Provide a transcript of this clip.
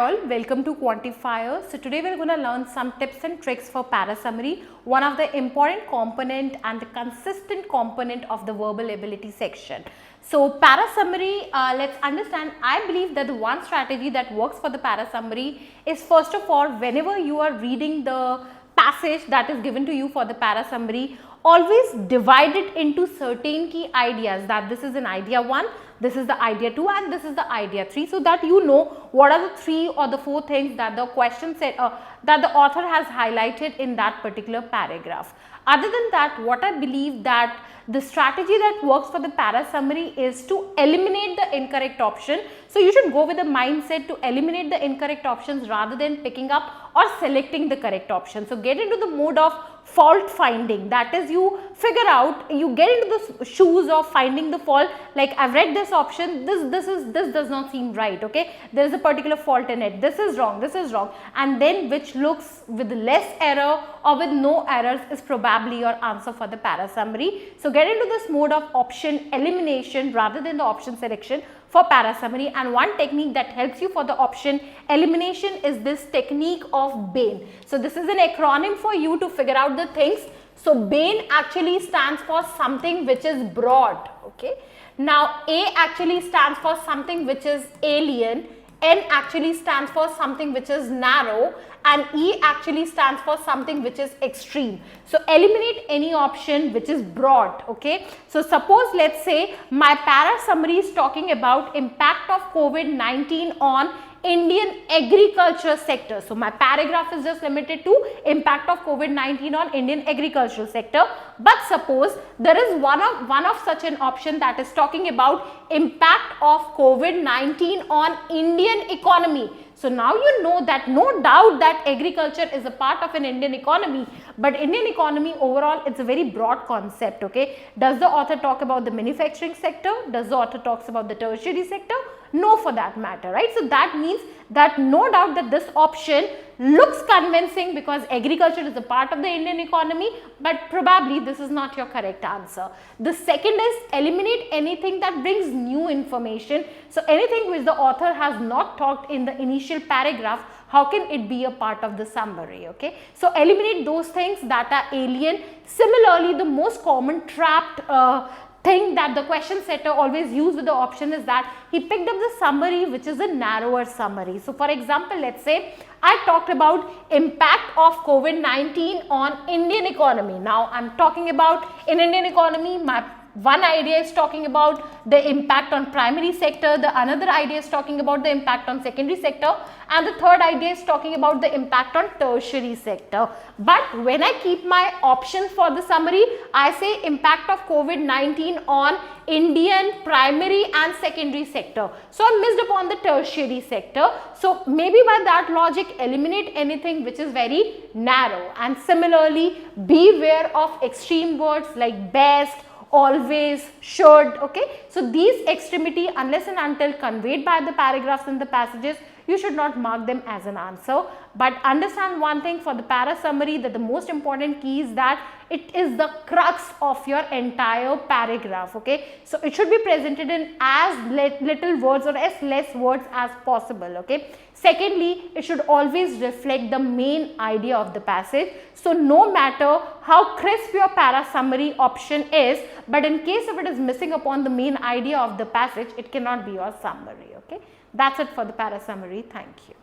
all, welcome to Quantifier. So today we are going to learn some tips and tricks for parasummary, one of the important component and the consistent component of the verbal ability section. So parasummary, let's understand, I believe that the one strategy that works for the parasummary is, first of all, whenever you are reading the passage that is given to you for the parasummary, always divide it into certain key ideas, that this is an idea 1, this is the idea 2 and this is the idea 3, so that you know what are the 3 or the 4 things that the question set that the author has highlighted in that particular paragraph. Other than that, what I believe that the strategy that works for the parasummary is to eliminate the incorrect option. So you should go with the mindset to eliminate the incorrect options rather than picking up or selecting the correct option. So get into the mode of fault finding, that is, you figure out, you get into the shoes of finding the fault, like I've read this option, this does not seem right, okay, there is a particular fault in it, this is wrong, and then which looks with less error or with no errors is probably your answer for the parasummary. So get into this mode of option elimination rather than the option selection for parasummary. And one technique that helps you for the option elimination is this technique of BANE. So this is an acronym for you to figure out the things. So BANE actually stands for something which is broad, okay. Now A actually stands for something which is alien, N actually stands for something which is narrow, and E actually stands for something which is extreme. So eliminate any option which is broad, okay. So suppose, let's say my parasummary is talking about impact of COVID-19 on Indian agriculture sector. So my paragraph is just limited to impact of COVID-19 on Indian agricultural sector. But suppose there is one of such an option that is talking about impact of COVID-19 on Indian economy. So now you know that no doubt that agriculture is a part of an Indian economy, but Indian economy overall, it's a very broad concept, okay. Does the author talk about the manufacturing sector? Does the author talks about the tertiary sector? No, for that matter, right? So that means that no doubt that this option looks convincing because agriculture is a part of the Indian economy, but probably this is not your correct answer. The second is eliminate anything that brings new information. So anything which the author has not talked in the initial paragraph, how can it be a part of the summary, okay. So eliminate those things that are alien. Similarly, the most common trapped thing that the question setter always use with the option is that he picked up the summary which is a narrower summary. So for example, let's say I talked about impact of COVID-19 on Indian economy. Now I'm talking about in Indian economy, my one idea is talking about the impact on primary sector, the another idea is talking about the impact on secondary sector, and the third idea is talking about the impact on tertiary sector. But when I keep my options for the summary, I say impact of COVID-19 on Indian primary and secondary sector. So I missed upon the tertiary sector. So maybe by that logic, eliminate anything which is very narrow. And similarly, beware of extreme words like best, always, should, okay. So these extremity, unless and until conveyed by the paragraphs and the passages, you should not mark them as an answer. But understand one thing for the parasummary, that the most important key is that it is the crux of your entire paragraph, okay. So it should be presented in as little words or as less words as possible, okay. Secondly, it should always reflect the main idea of the passage. So no matter how crisp your parasummary option is, but in case if it is missing upon the main idea of the passage, it cannot be your summary, okay. That's it for the parasummary. Thank you.